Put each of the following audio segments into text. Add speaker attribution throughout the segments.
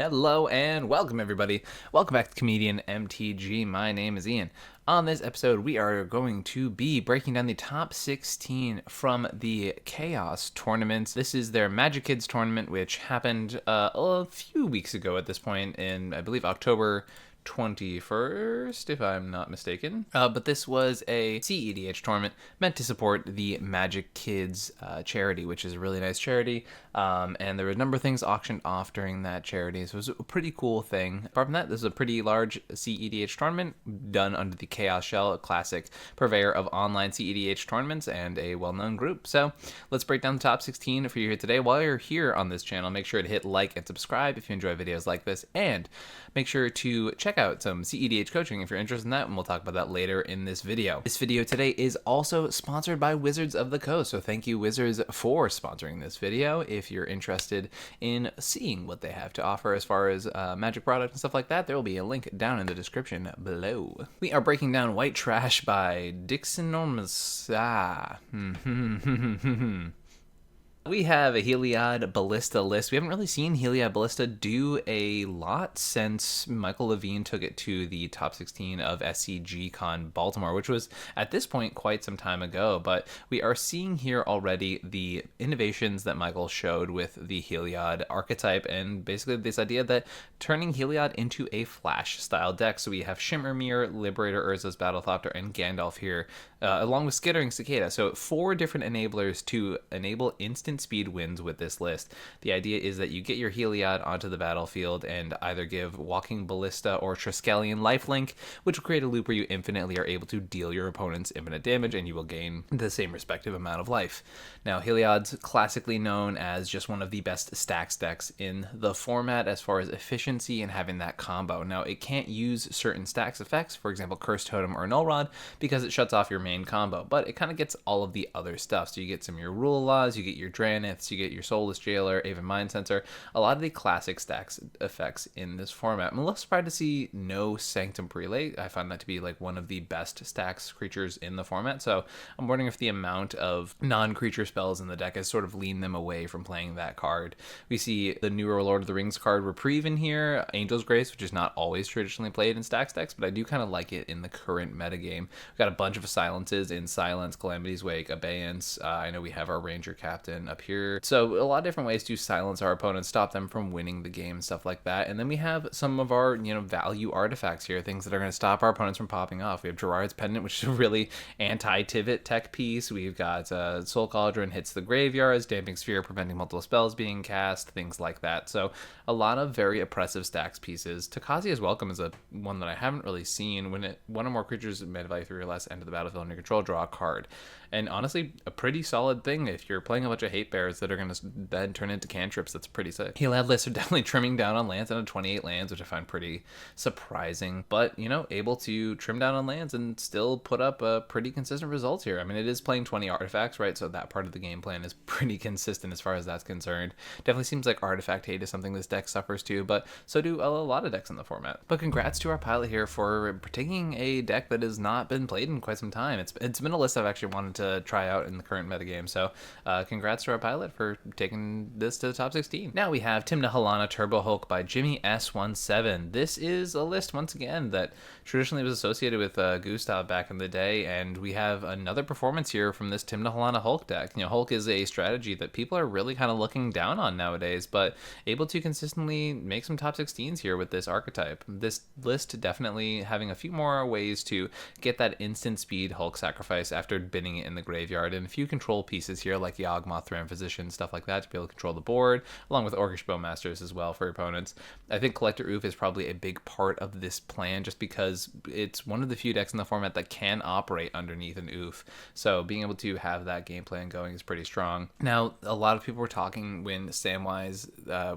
Speaker 1: Hello and welcome everybody. Welcome back to Comedian MTG. My name is Ian. On this episode, we are going to be breaking down the top 16 from the Ka0s tournament. This is their Magikids tournament, which happened a few weeks ago at this point in, I believe, October 21st, if I'm not mistaken. But this was a cEDH tournament meant to support the Magikids charity, which is a really nice charity. And there were a number of things auctioned off during that charity, so it was a pretty cool thing. Apart from that, this is a pretty large cEDH tournament done under the Ka0s shell, a classic purveyor of online cEDH tournaments and a well-known group. So let's break down the top 16 for you here today. While you're here on this channel, make sure to hit like and subscribe if you enjoy videos like this, and make sure to check out some cEDH coaching if you're interested in that, and we'll talk about that later in this video. This video today is also sponsored by Wizards of the Coast, so thank you Wizards for sponsoring this video. If you're interested in seeing what they have to offer as far as Magic product and stuff like that, there will be a link down in the description below. We are breaking down White Trash by Dixonormous. We have a Heliod Ballista list. We haven't really seen Heliod Ballista do a lot since Michael Levine took it to the top 16 of SCG Con Baltimore, which was at this point quite some time ago. But we are seeing here already the innovations that Michael showed with the Heliod archetype, and basically this idea that turning Heliod into a flash style deck. So we have Shimmermere, Liberator, Urza's Battlethopter, and Gandalf here, along with Skittering Cicada. So 4 different enablers to enable instant speed wins with this list. The idea is that you get your Heliod onto the battlefield and either give Walking Ballista or Triskelion lifelink, which will create a loop where you infinitely are able to deal your opponents infinite damage, and you will gain the same respective amount of life. Now, Heliod's classically known as just one of the best stacks decks in the format as far as efficiency and having that combo. Now, it can't use certain stacks effects, for example, Cursed Totem or Null Rod, because it shuts off your main combo, but it kind of gets all of the other stuff. So you get some of your Rule Laws, you get your Draniths, you get your Soulless Jailer, Aven Mind Sensor, a lot of the classic stacks effects in this format. I'm a little surprised to see no Sanctum Prelate. I find that to be like one of the best stacks creatures in the format, so I'm wondering if the amount of non-creature spells in the deck has sort of leaned them away from playing that card. We see the newer Lord of the Rings card Reprieve in here, Angel's Grace, which is not always traditionally played in stacks decks, but I do kind of like it in the current metagame. We've got a bunch of silences in Silence, Calamity's Wake, Abeyance. I know we have our Ranger Captain up here. So a lot of different ways to silence our opponents, stop them from winning the game, stuff like that. And then we have some of our, value artifacts here, things that are going to stop our opponents from popping off. We have Gerard's Pendant, which is a really anti-Tivit tech piece. We've got Soul Cauldron hits the graveyards, Damping Sphere preventing multiple spells being cast, things like that. So a lot of very oppressive stacks pieces. Takazia's Welcome is one that I haven't really seen. When one or more creatures meta value 3 or less enter the battlefield under control, draw a card. And honestly, a pretty solid thing if you're playing a bunch of hate bears that are going to then turn into cantrips. That's pretty sick. Heliod lists are definitely trimming down on lands out of 28 lands, which I find pretty surprising. But, able to trim down on lands and still put up pretty consistent results here. I mean, it is playing 20 artifacts, right? So that part of the game plan is pretty consistent as far as that's concerned. Definitely seems like artifact hate is something this deck suffers too, but so do a lot of decks in the format. But congrats to our pilot here for taking a deck that has not been played in quite some time. It's been a list I've actually wanted to try out in the current metagame, so congrats to our pilot for taking this to the top 16. Now we have Timna Halana Turbo Hulk by Jimmy S17. This is a list, once again, that traditionally was associated with Gustav back in the day, and we have another performance here from this Timna Halana Hulk deck. Hulk is a strategy that people are really kind of looking down on nowadays, but able to consistently make some top 16s here with this archetype. This list definitely having a few more ways to get that instant speed Hulk sacrifice after binning it in the graveyard, and a few control pieces here like Yawgmoth, Thran Physician, stuff like that to be able to control the board, along with Orcish Bowmasters as well for your opponents. I think Collector Oof is probably a big part of this plan just because it's one of the few decks in the format that can operate underneath an Oof. So being able to have that game plan going is pretty strong. Now, a lot of people were talking when Samwise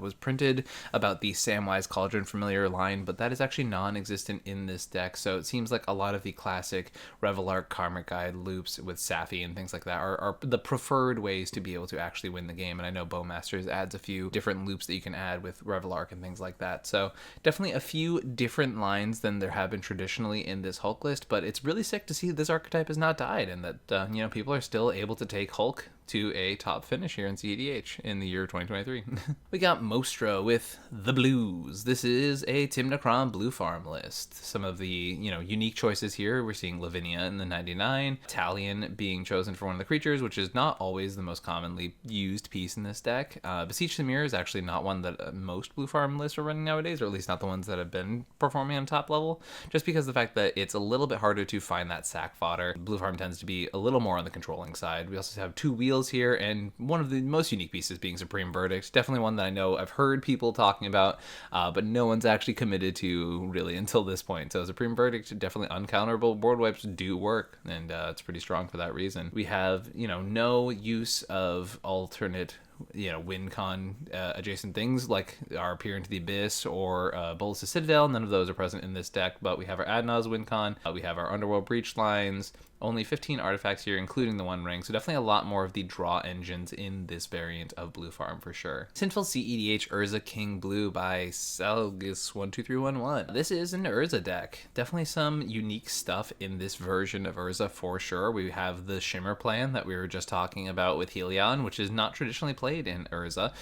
Speaker 1: was printed about the Samwise Cauldron Familiar line, but that is actually non-existent in this deck. So it seems like a lot of the classic Revelark, Karmic Guide loops with Safi and things like that are the preferred ways to be able to actually win the game. And I know Bowmasters adds a few different loops that you can add with Revelark and things like that. So definitely a few different lines than there have been traditionally in this Hulk list, but it's really sick to see this archetype has not died and that, people are still able to take Hulk to a top finish here in cEDH in the year 2023. We got Mostra with the Blues. This is a Tymnacron blue farm list. Some of the, unique choices here, we're seeing Lavinia in the 99, Talion being chosen for one of the creatures, which is not always the most commonly used piece in this deck. Beseech the Mirror is actually not one that most blue farm lists are running nowadays, or at least not the ones that have been performing on top level, just because of the fact that it's a little bit harder to find that sack fodder. Blue farm tends to be a little more on the controlling side. We also have 2 wheels here, and one of the most unique pieces being Supreme Verdict. Definitely one that I know I've heard people talking about, but no one's actually committed to really until this point. So Supreme Verdict, definitely uncounterable. Board wipes do work, and it's pretty strong for that reason. We have, no use of alternate win con adjacent things like our Peer into the Abyss or Bolus' Citadel. None of those are present in this deck, but we have our Adnaz win con, we have our Underworld Breach lines, only 15 artifacts here, including the One Ring, so definitely a lot more of the draw engines in this variant of Blue Farm for sure. Sinful cEDH Urza King Blue by Salgus12311. This is an Urza deck. Definitely some unique stuff in this version of Urza for sure. We have the Shimmer plan that we were just talking about with Helion, which is not traditionally played in Urza.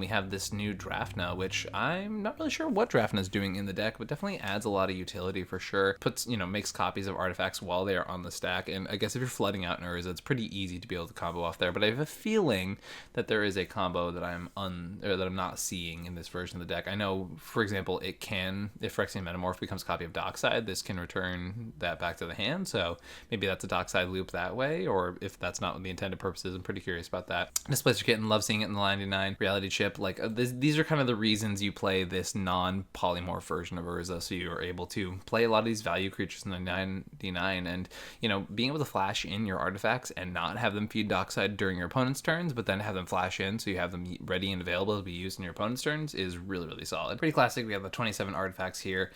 Speaker 1: We have this new Drafna, which I'm not really sure what Drafna is doing in the deck, but definitely adds a lot of utility for sure. Puts, makes copies of artifacts while they are on the stack. And I guess if you're flooding out in Urza, it's pretty easy to be able to combo off there. But I have a feeling that there is a combo that I'm not seeing in this version of the deck. I know, for example, it can, if Phyrexian Metamorph becomes a copy of Dockside, this can return that back to the hand. So maybe that's a Dockside loop that way, or if that's not the intended purposes, I'm pretty curious about that. Displacer Kitten, love seeing it in the 99. Reality Chip, these are kind of the reasons you play this non-polymorph version of Urza, so you're able to play a lot of these value creatures in the 99, and being able to flash in your artifacts and not have them feed Dockside during your opponent's turns, but then have them flash in so you have them ready and available to be used in your opponent's turns is really, really solid. Pretty classic. We have the 27 artifacts here.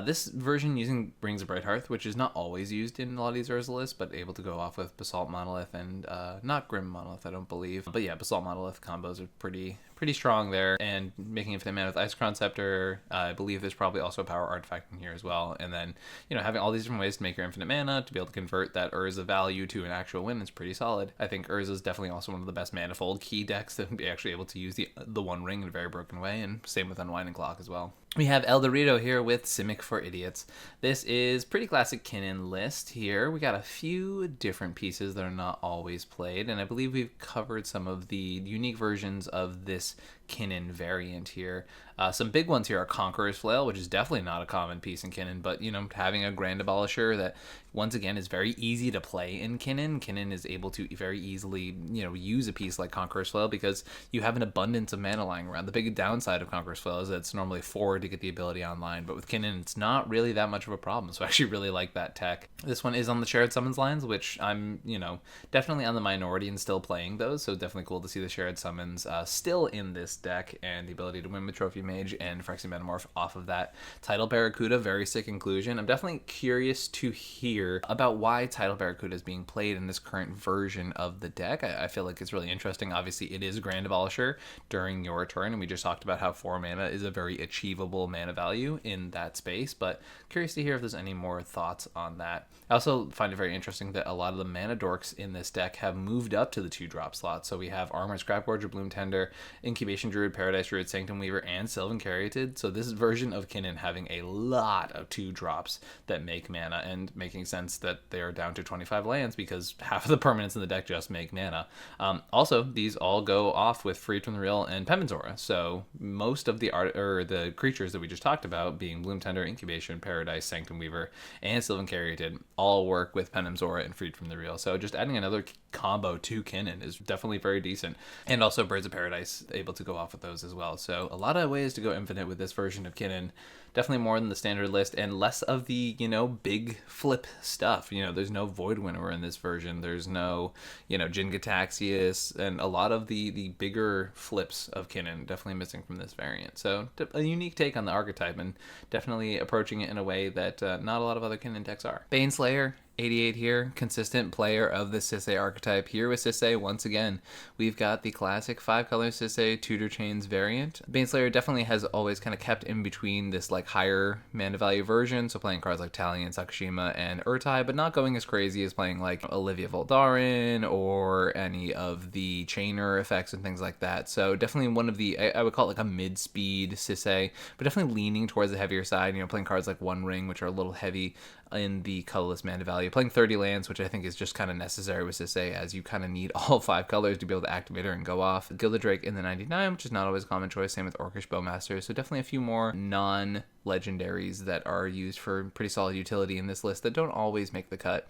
Speaker 1: This version using Rings of Bright Hearth, which is not always used in a lot of these Urza lists, but able to go off with Basalt Monolith and not Grim Monolith, I don't believe. But yeah, Basalt Monolith combos are pretty strong there, and making Infinite Mana with Isochron Scepter. I believe there's probably also a power artifact in here as well, and then having all these different ways to make your Infinite Mana to be able to convert that Urza value to an actual win is pretty solid. I think Urza is definitely also one of the best manifold key decks that be actually able to use the One Ring in a very broken way, and same with Unwinding Clock as well. We have El Dorito here with Simic for Idiots. This is pretty classic Kinnan list here. We got a few different pieces that are not always played, and I believe we've covered some of the unique versions of this Kinnan variant here. Some big ones here are Conqueror's Flail, which is definitely not a common piece in Kinnan, but having a Grand Abolisher that once again is very easy to play in Kinnan. Kinnan is able to very easily use a piece like Conqueror's Flail because you have an abundance of mana lying around. The big downside of Conqueror's Flail is that it's normally 4 to get the ability online, but with Kinnan it's not really that much of a problem, so I actually really like that tech. This one is on the shared summons lines, which I'm definitely on the minority and still playing those, so definitely cool to see the shared summons still in this deck, and the ability to win with Trophy Mage and Phyrexian Metamorph off of that. Tidal Barracuda, very sick inclusion. I'm definitely curious to hear about why Tidal Barracuda is being played in this current version of the deck. I feel like it's really interesting. Obviously, it is Grand Abolisher during your turn, and we just talked about how 4 mana is a very achievable mana value in that space, but curious to hear if there's any more thoughts on that. I also find it very interesting that a lot of the mana dorks in this deck have moved up to the 2-drop slot. So we have Armored Scrapgorger, Bloom Tender, Incubation Druid, Paradise Druid, Sanctum Weaver, and Sylvan Caryatid. So this version of Kinnan having a lot of 2-drops that make mana, and making sense that they are down to 25 lands because half of the permanents in the deck just make mana. Also, these all go off with Freed from the Real and Pemenzora. So most of the creatures that we just talked about, being Bloom Tender, Incubation, Paradise, Sanctum Weaver, and Sylvan Caryatid, all work with Pemenzora and Freed from the Real. So just adding another combo to Kinnan is definitely very decent. And also Birds of Paradise able to go off with those as well. So a lot of ways to go infinite with this version of Kinnan. Definitely more than the standard list, and less of the, big flip stuff. There's no Void Winnower in this version. There's no, Jin Gataxias, and a lot of the bigger flips of Kinnan definitely missing from this variant. So a unique take on the archetype, and definitely approaching it in a way that not a lot of other Kinnan decks are. Baneslayer 88 here, consistent player of the Sisay archetype. Here with Sisay, once again, we've got the classic 5-color Sisay Tutor Chains variant. Baneslayer definitely has always kind of kept in between this like higher mana value version, so playing cards like Talion, Sakashima, and Urtai, but not going as crazy as playing like Olivia Voldaren or any of the Chainer effects and things like that. So definitely one of the, I would call it like a mid-speed Sisay, but definitely leaning towards the heavier side, playing cards like One Ring, which are a little heavy in the colorless mana value, playing 30 lands, which I think is just kind of necessary with Sisay, as you kind of need all 5 colors to be able to activate her and go off. Gilded Drake in the 99, which is not always a common choice, same with Orcish Bowmaster, so definitely a few more non-legendaries that are used for pretty solid utility in this list that don't always make the cut.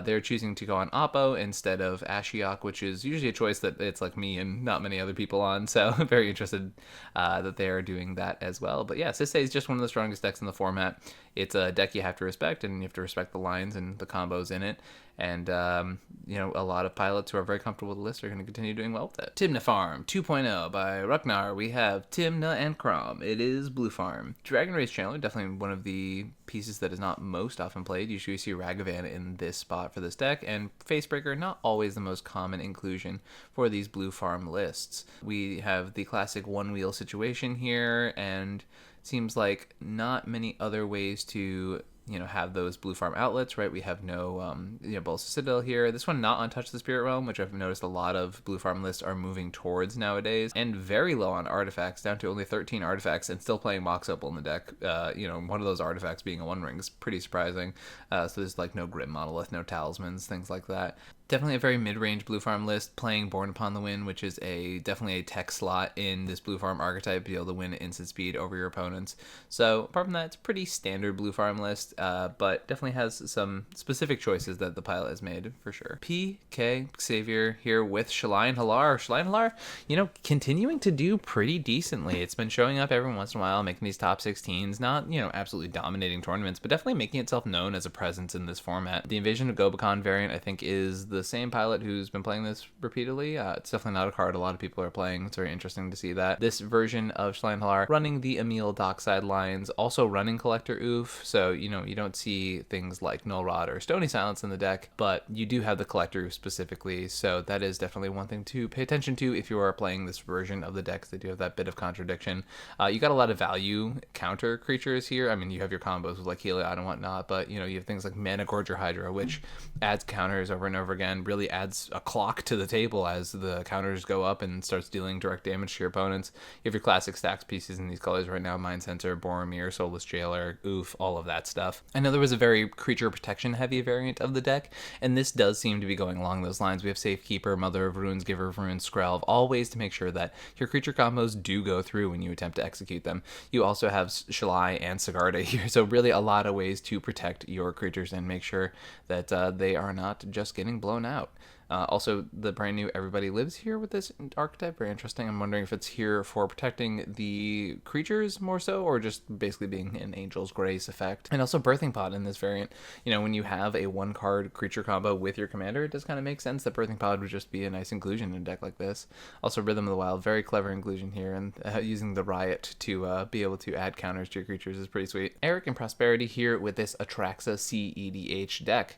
Speaker 1: They're choosing to go on Oppo instead of Ashiok, which is usually a choice that it's like me and not many other people on, so I'm very interested that they are doing that as well. But yeah, Sisay is just one of the strongest decks in the format. It's a deck you have to respect, and you have to respect the lines and the combos in it. And, a lot of pilots who are very comfortable with the list are going to continue doing well with it. Tymna Farm 2.0 by Ruknar. We have Tymna and Crom. It is Blue Farm. Dragon Race Channeler, definitely one of the pieces that is not most often played. Usually you see Ragavan in this spot for this deck, and Facebreaker, not always the most common inclusion for these Blue Farm lists. We have the classic one-wheel situation here, and seems like not many other ways to have those Blue Farm outlets, right? We have no Bolas Citadel here. This one not on Touch the Spirit Realm, which I've noticed a lot of Blue Farm lists are moving towards nowadays, and very low on artifacts, down to only 13 artifacts, and still playing Mox Opal in the deck. One of those artifacts being a One Ring is pretty surprising. So there's like no Grim Monolith, no Talismans, things like that. Definitely a very mid-range Blue Farm list, playing Born Upon the Wind, which is definitely a tech slot in this Blue Farm archetype, to be able to win at instant speed over your opponents. So apart from that, it's a pretty standard Blue Farm list, but definitely has some specific choices that the pilot has made, for sure. PK Xavier here with Shalai and Halar. Shalai and Halar, continuing to do pretty decently. It's been showing up every once in a while, making these top 16s, not, absolutely dominating tournaments, but definitely making itself known as a presence in this format. The Invasion of Gobakon variant, I think, is the same pilot who's been playing this repeatedly. It's definitely not a card a lot of people are playing. It's very interesting to see that. This version of Shalai Halar running the Emil Dockside lines, also running Collector Oof, so you don't see things like Null Rod or Stony Silence in the deck, but you do have the Collector Oof specifically, so that is definitely one thing to pay attention to if you are playing this version of the decks. They do have that bit of contradiction. You got a lot of value counter creatures here. I mean, you have your combos with like Heliod and whatnot, but you have things like Mana Gorger Hydra, which adds counters over and over again, really adds a clock to the table as the counters go up and starts dealing direct damage to your opponents. You have your classic stacks pieces in these colors right now: Mind Sensor, Boromir, Soulless Jailer, Oof, all of that stuff. I know there was a very creature protection heavy variant of the deck, and this does seem to be going along those lines. We have Safekeeper, Mother of Runes, Giver of Runes, Skrelv, all ways to make sure that your creature combos do go through when you attempt to execute them. You also have Shalai and Sigarda here, so really a lot of ways to protect your creatures and make sure that they are not just getting blown out. Also, the brand new Everybody Lives here with this archetype, very interesting. I'm wondering if it's here for protecting the creatures more so, or just basically being an Angel's Grace effect. And also Birthing Pod in this variant. When you have a 1-card creature combo with your commander, it does kind of make sense that Birthing Pod would just be a nice inclusion in a deck like this. Also Rhythm of the Wild, very clever inclusion here, and using the Riot to be able to add counters to your creatures is pretty sweet. Eric and Prosperity here with this Atraxa cEDH deck.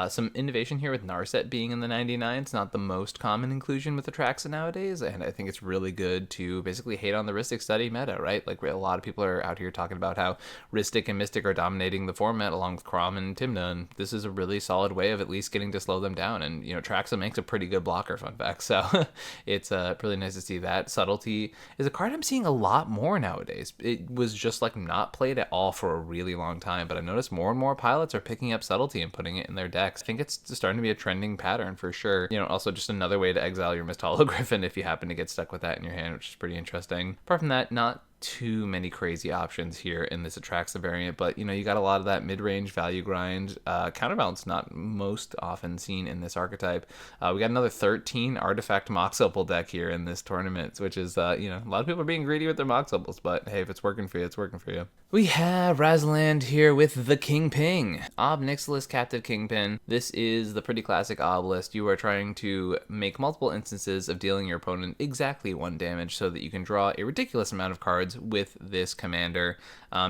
Speaker 1: Some innovation here with Narset being in the 99. It's not the most common inclusion with Atraxa nowadays, and I think it's really good to basically hate on the Rhystic Study meta, right? Like, a lot of people are out here talking about how Rhystic and Mystic are dominating the format along with Crom and Tymna, and this is a really solid way of at least getting to slow them down. And Atraxa makes a pretty good blocker, fun fact, so it's really nice to see that. Subtlety is a card I'm seeing a lot more nowadays. It was just like not played at all for a really long time, but I've noticed more and more pilots are picking up Subtlety and putting it in their decks. I think it's starting to be a trending pattern for sure. Also just another way to exile your Mist Hollow Griffin if you happen to get stuck with that in your hand, which is pretty interesting. Apart from that, not too many crazy options here in this Atraxa variant, but you got a lot of that mid-range value grind. Counterbalance not most often seen in this archetype. We got another 13 artifact Mox Opal deck here in this tournament, which is a lot of people are being greedy with their Mox Opals, but hey, if it's working for you, it's working for you. We have Razland here with the King Ping. Ob Nixilis Captive Kingpin. This is the pretty classic Ob list. You are trying to make multiple instances of dealing your opponent exactly 1 damage so that you can draw a ridiculous amount of cards cards with this commander.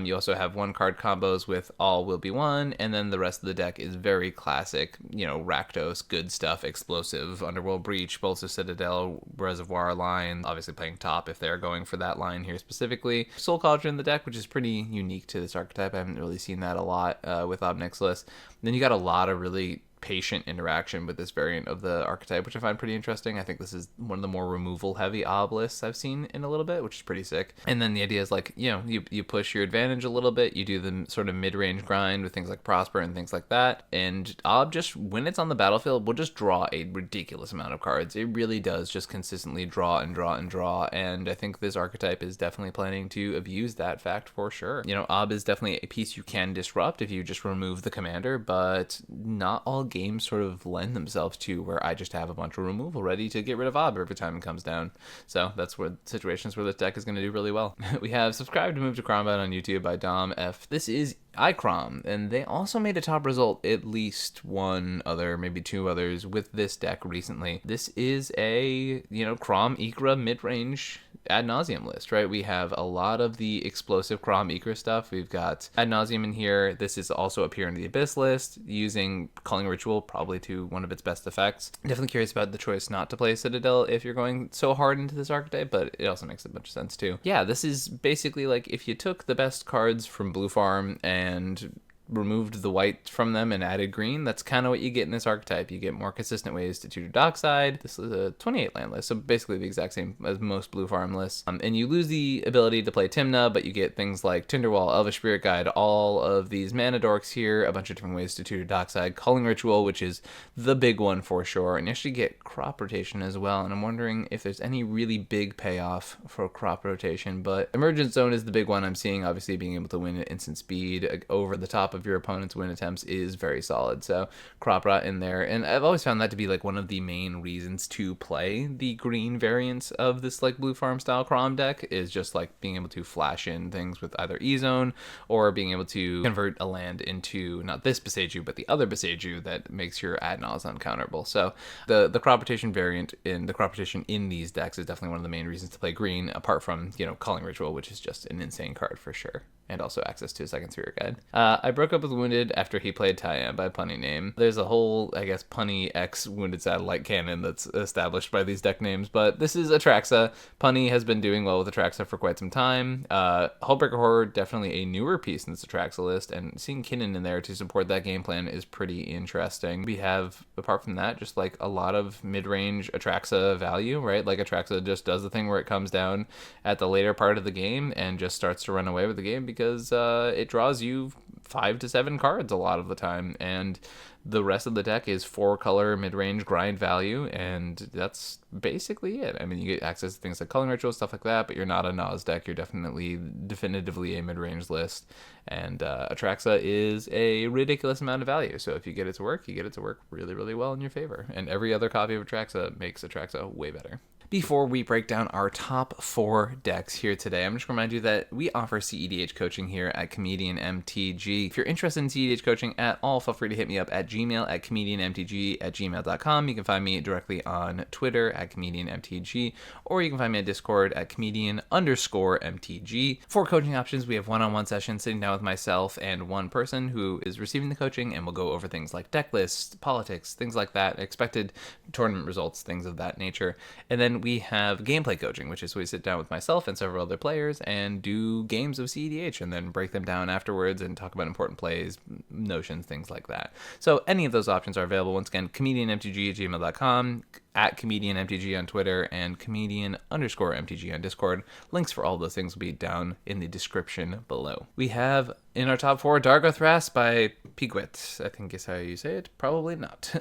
Speaker 1: You also have 1-card combos with all will be 1, and then the rest of the deck is very classic, Rakdos, good stuff, explosive, Underworld Breach, Bolster Citadel, Reservoir line, obviously playing top if they're going for that line here specifically. Soul Cauldron in the deck, which is pretty unique to this archetype. I haven't really seen that a lot with Obnick's list. And then you got a lot of really patient interaction with this variant of the archetype, which I find pretty interesting. I think this is one of the more removal heavy lists I've seen in a little bit, which is pretty sick. And then the idea is like, you push your advantage a little bit, you do the sort of mid-range grind with things like Prosper and things like that, and just when it's on the battlefield, will just draw a ridiculous amount of cards. It really does just consistently draw and draw and draw, and I think this archetype is definitely planning to abuse that fact for sure. Ob is definitely a piece you can disrupt if you just remove the commander, but not all games sort of lend themselves to where I just have a bunch of removal ready to get rid of Ob every time it comes down. So that's where situations where this deck is going to do really well. We have Subscribe to Move to Crombat on YouTube by Dom F. This is iCrom, and they also made a top result, at least one other, maybe two others, with this deck recently. This is a, Crom Ikra mid-range ad nauseum list, right? We have a lot of the explosive Crom Ikra stuff. We've got ad nauseum in here. This is also up here in the Abyss list, using Culling Ritual probably to one of its best effects. Definitely curious about the choice not to play Citadel if you're going so hard into this archetype, but it also makes a bunch of sense too. Yeah, this is basically like if you took the best cards from Blue Farm and removed the white from them and added green, that's kind of what you get in this archetype. You get more consistent ways to tutor Dockside. This is a 28 land list, so basically the exact same as most Blue Farm lists. And you lose the ability to play Tymna, but you get things like Tinderwall, Elvish Spirit Guide, all of these mana dorks here, a bunch of different ways to tutor Dockside, Culling Ritual, which is the big one for sure, and you actually get crop rotation as well, and I'm wondering if there's any really big payoff for crop rotation, but Emergent Zone is the big one I'm seeing. Obviously being able to win at instant speed over the top of your opponent's win attempts is very solid, so crop rot in there, and I've always found that to be like one of the main reasons to play the green variants of this like Blue Farm style Crom deck, is just like being able to flash in things with either E-Zone or being able to convert a land into not this Beseiju but the other Beseiju that makes your ad naus uncounterable. So the crop rotation variant in the crop rotation in these decks is definitely one of the main reasons to play green, apart from Culling Ritual, which is just an insane card for sure, and also access to a second Spirit Guide. I broke up with Wounded after he played Tyann by Punny name. There's a whole, I guess, Punny X Wounded Satellite canon that's established by these deck names, but this is Atraxa. Punny has been doing well with Atraxa for quite some time. Hullbreaker Horror, definitely a newer piece in this Atraxa list, and seeing Kinnan in there to support that game plan is pretty interesting. We have, apart from that, just like a lot of mid-range Atraxa value, right? Like Atraxa just does the thing where it comes down at the later part of the game and just starts to run away with the game because it draws you 5 to 7 cards a lot of the time, and the rest of the deck is 4-color mid-range grind value, and that's basically it. I mean, you get access to things like Culling Ritual, stuff like that, but you're not a Nas deck. You're definitively a mid-range list, and Atraxa is a ridiculous amount of value, so if you get it to work, you get it to work really, really well in your favor, and every other copy of Atraxa makes Atraxa way better. Before we break down our top 4 decks here today, I'm just going to remind you that we offer cEDH coaching here at Comedian MTG. If you're interested in cEDH coaching at all, feel free to hit me up at Gmail at comedianmtg@gmail.com. You can find me directly on Twitter at comedianmtg, or you can find me at Discord at comedian_MTG. For coaching options, we have one-on-one sessions sitting down with myself and one person who is receiving the coaching, and we'll go over things like deck lists, politics, things like that, expected tournament results, things of that nature. And then we have gameplay coaching, which is we sit down with myself and several other players and do games of cEDH and then break them down afterwards and talk about important plays, notions, things like that. So any of those options are available. Once again, comedianmtg@gmail.com, at comedianmtg on Twitter, and comedian_mtg on Discord. Links for all those things will be down in the description below. We have in our top 4 Dargothras by Pigwit, I think is how you say it. Probably not.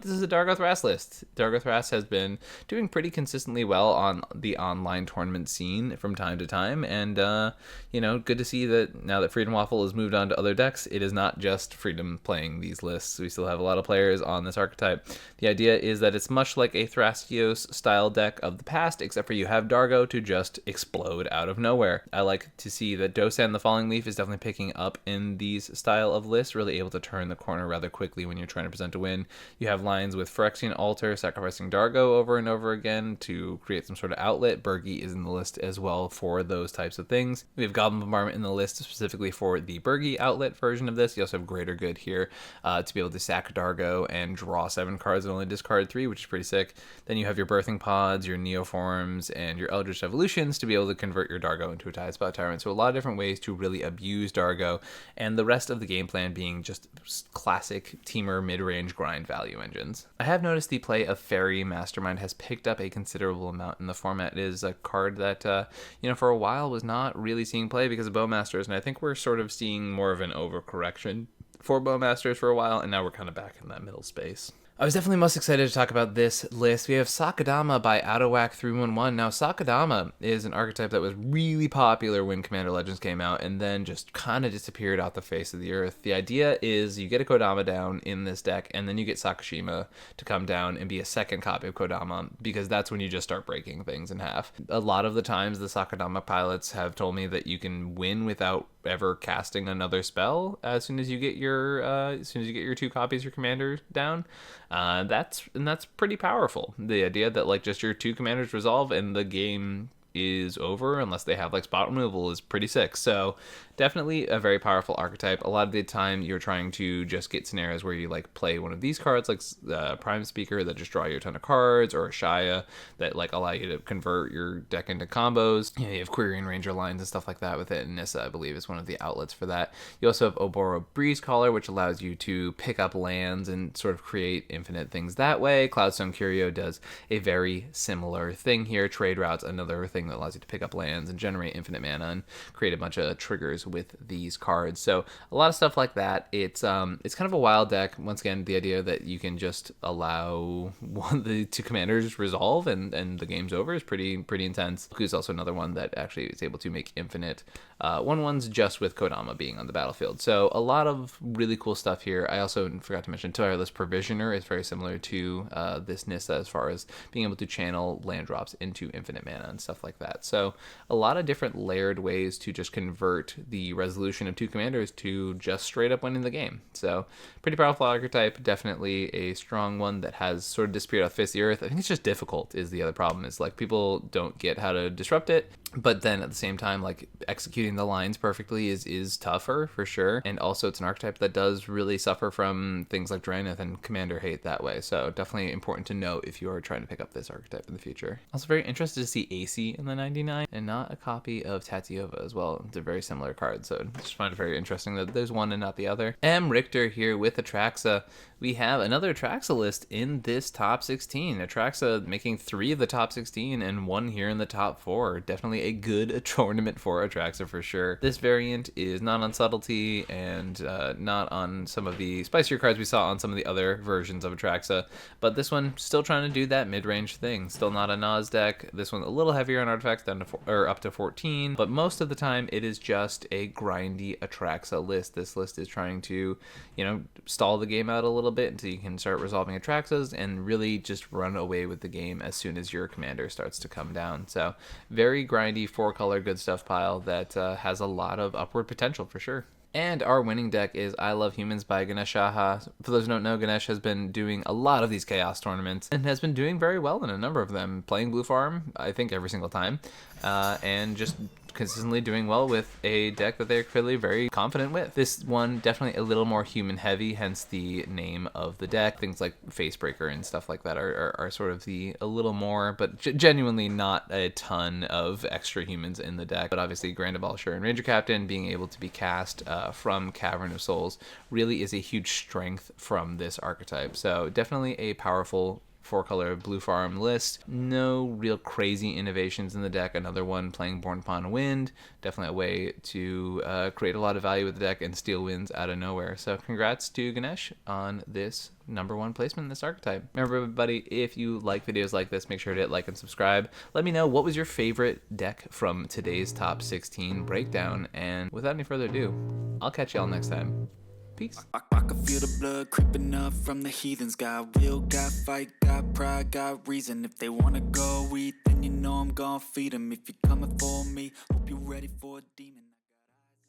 Speaker 1: This is a Dargothras list. Dargothras has been doing pretty consistently well on the online tournament scene from time to time, and good to see that now that Freedom Waffle has moved on to other decks, it is not just Freedom playing these lists. We still have a lot of players on this archetype. The idea is that it's much like like a Thrasios style deck of the past, except for you have Dargo to just explode out of nowhere. I like to see that Dosan the Falling Leaf is definitely picking up in these style of lists, really able to turn the corner rather quickly when you're trying to present a win. You have lines with Phyrexian Altar, sacrificing Dargo over and over again to create some sort of outlet. Bergi is in the list as well for those types of things. We have Goblin Bombardment in the list specifically for the Bergi outlet version of this. You also have Greater Good here to be able to sack Dargo and draw 7 cards and only discard 3, which is pretty sick. Then you have your Birthing Pods, your Neoforms, and your Eldritch Evolutions to be able to convert your Dargo into a Tidespot Tyrant. So a lot of different ways to really abuse Dargo, and the rest of the game plan being just classic teamer mid-range grind value engines. I have noticed the play of Fairy Mastermind has picked up a considerable amount in the format. It is a card that, for a while was not really seeing play because of Bowmasters, and I think we're sort of seeing more of an overcorrection for Bowmasters for a while, and now we're kind of back in that middle space. I was definitely most excited to talk about this list. We have Sakadama by Outowhack 311. Now, Sakadama is an archetype that was really popular when Commander Legends came out and then just kind of disappeared off the face of the earth. The idea is you get a Kodama down in this deck, and then you get Sakashima to come down and be a second copy of Kodama, because that's when you just start breaking things in half. A lot of the times, the Sakadama pilots have told me that you can win without ever casting another spell as soon as you get your 2 copies of your commander down. That's pretty powerful. The idea that like just your 2 commanders resolve and the game is over unless they have like spot removal is pretty sick. So definitely a very powerful archetype. A lot of the time you're trying to just get scenarios where you like play one of these cards, like Prime Speaker, that just draw you a ton of cards, or a Shaya that like allow you to convert your deck into combos. You have Quirion Ranger lines and stuff like that with it. And Nissa, I believe, is one of the outlets for that. You also have Oboro Breezecaller, which allows you to pick up lands and sort of create infinite things that way. Cloudstone Curio does a very similar thing here. Trade Routes, another thing that allows you to pick up lands and generate infinite mana and create a bunch of triggers with these cards. So a lot of stuff like that. It's kind of a wild deck. Once again, the idea that you can just allow the 2 commanders resolve and the game's over is pretty intense. Who's also another one that actually is able to make infinite 1/1s just with Kodama being on the battlefield. So a lot of really cool stuff here. I also forgot to mention Tireless Provisioner is very similar to this Nissa as far as being able to channel land drops into infinite mana and stuff like that. So a lot of different layered ways to just convert the resolution of 2 commanders to just straight up winning the game. So pretty powerful archetype, definitely a strong one that has sort of disappeared off the face of the earth. I think it's just difficult is the other problem. Is like people don't get how to disrupt it, but then at the same time, like executing the lines perfectly is tougher for sure. And also it's an archetype that does really suffer from things like Draenith and commander hate that way. So definitely important to note if you are trying to pick up this archetype in the future. Also very interested to see AC in the 99 and not a copy of Tatiova as well. It's a very similar card, so I just find it very interesting that there's one and not the other. M. Richter here with Atraxa. We have another Atraxa list in this top 16. Atraxa making 3 of the top 16 and 1 here in the top 4. Definitely a good tournament for Atraxa for sure. This variant is not on Subtlety and not on some of the spicier cards we saw on some of the other versions of Atraxa, but this one still trying to do that mid-range thing. Still not a Nas deck. This one a little heavier on artifacts, down to up to 14, but most of the time it is just a grindy Atraxa list. This list is trying to, stall the game out a little bit until you can start resolving Atraxas and really just run away with the game as soon as your commander starts to come down. So very grindy 4-color good stuff pile that has a lot of upward potential for sure. And our winning deck is I Love Humans by Ganesh Shaha. For those who don't know, Ganesh has been doing a lot of these Chaos tournaments and has been doing very well in a number of them, playing Blue Farm, I think, every single time, and just consistently doing well with a deck that they're clearly very confident with. This one definitely a little more human heavy, hence the name of the deck. Things like Facebreaker and stuff like that are sort of a little more, but genuinely not a ton of extra humans in the deck. But obviously Grand Abolisher and Ranger Captain being able to be cast from Cavern of Souls really is a huge strength from this archetype. So definitely a powerful 4-color Blue Farm list. No real crazy innovations in the deck. Another one playing Born Upon Wind. Definitely a way to create a lot of value with the deck and steal wins out of nowhere. So congrats to Ganesh on this #1 placement in this archetype. Remember, everybody, if you like videos like this, make sure to hit like and subscribe. Let me know what was your favorite deck from today's top 16 breakdown. And without any further ado, I'll catch y'all next time. Peace.
Speaker 2: I can feel the blood creeping up from the heathens. Got will, got fight, got pride, got reason. If they wanna go eat, then you know I'm gon' feed them. If you're coming for me, hope you're ready for a demon.